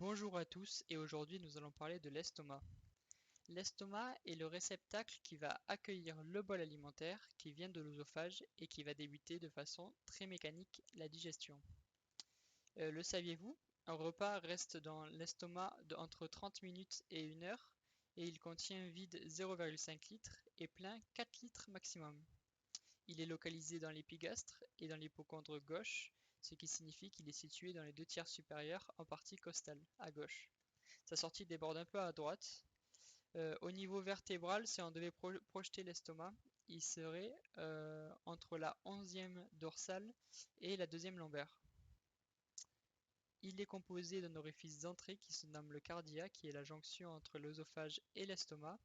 Bonjour à tous et aujourd'hui nous allons parler de l'estomac. L'estomac est le réceptacle qui va accueillir le bol alimentaire qui vient de l'œsophage et qui va débuter de façon très mécanique la digestion. Le saviez-vous? Un repas reste dans l'estomac entre 30 minutes et 1 heure et il contient vide 0,5 litres et plein 4 litres maximum. Il est localisé dans l'épigastre et dans l'hypocondre gauche, ce qui signifie qu'il est situé dans les deux tiers supérieurs en partie costale, à gauche. Sa sortie déborde un peu à droite. Au niveau vertébral, si on devait projeter l'estomac, il serait entre la 11e dorsale et la 2e lombaire. Il est composé d'un orifice d'entrée qui se nomme le cardia, qui est la jonction entre l'œsophage et l'estomac.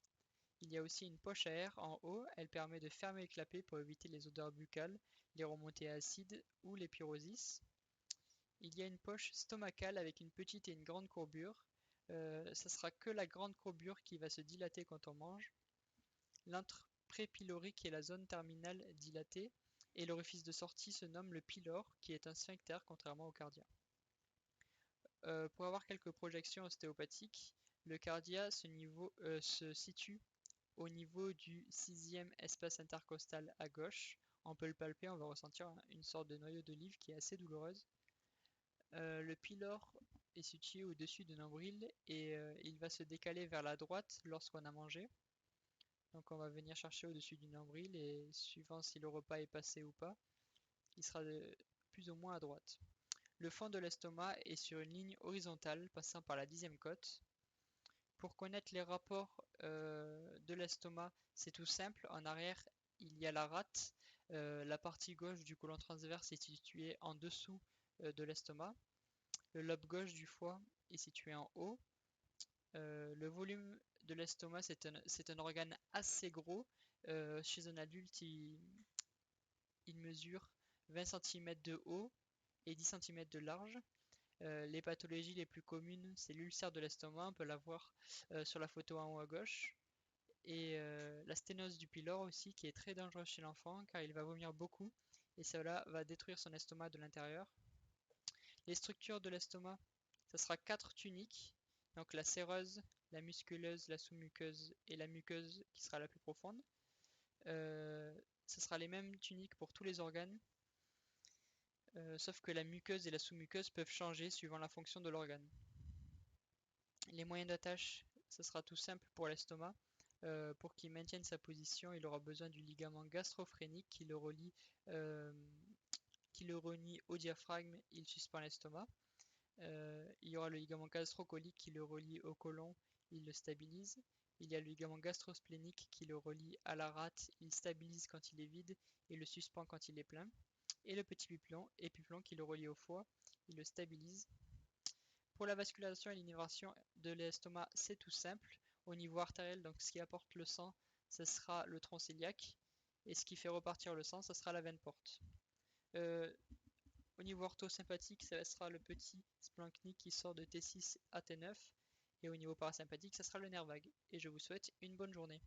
Il y a aussi une poche à air en haut, elle permet de fermer et clapper pour éviter les odeurs buccales, les remontées acides ou les pyrosis. Il y a une poche stomacale avec une petite et une grande courbure. Ça sera que la grande courbure qui va se dilater quand on mange. L'antre prépylorique est la zone terminale dilatée et l'orifice de sortie se nomme le pylore qui est un sphincter contrairement au cardia. Pour avoir quelques projections ostéopathiques, le cardia se situe au niveau du 6e espace intercostal à gauche. On peut le palper, on va ressentir une sorte de noyau d'olive qui est assez douloureuse. Le pylore est situé au-dessus du nombril et il va se décaler vers la droite lorsqu'on a mangé. Donc on va venir chercher au-dessus du nombril et suivant si le repas est passé ou pas, il sera plus ou moins à droite. Le fond de l'estomac est sur une ligne horizontale passant par la 10e côte. Pour connaître les rapports de l'estomac, c'est tout simple. En arrière, il y a la rate. La partie gauche du côlon transverse est située en dessous de l'estomac. Le lobe gauche du foie est situé en haut. Le volume de l'estomac, c'est un organe assez gros. Chez un adulte, il mesure 20 cm de haut et 10 cm de large. Les pathologies les plus communes, c'est l'ulcère de l'estomac, on peut la voir sur la photo en haut à gauche. Et la sténose du pylore aussi, qui est très dangereuse chez l'enfant car il va vomir beaucoup et cela va détruire son estomac de l'intérieur. Les structures de l'estomac, ça sera 4 tuniques, donc la séreuse, la musculeuse, la sous-muqueuse et la muqueuse qui sera la plus profonde. Ce sera les mêmes tuniques pour tous les organes, sauf que la muqueuse et la sous-muqueuse peuvent changer suivant la fonction de l'organe. Les moyens d'attache, ce sera tout simple pour l'estomac. Pour qu'il maintienne sa position, il aura besoin du ligament gastrophrénique qui le relie au diaphragme, il suspend l'estomac. Il y aura le ligament gastrocolique qui le relie au côlon, il le stabilise. Il y a le ligament gastrosplénique qui le relie à la rate, il stabilise quand il est vide et le suspend quand il est plein. Et le petit épiplon qui le relie au foie, il le stabilise. Pour la vascularisation et l'innervation de l'estomac, c'est tout simple. Au niveau artériel, donc ce qui apporte le sang, ce sera le tronc cœliaque. Et ce qui fait repartir le sang, ce sera la veine porte. Au niveau orthosympathique, ça sera le petit splanchnique qui sort de T6 à T9. Et au niveau parasympathique, ça sera le nerf vague. Et je vous souhaite une bonne journée.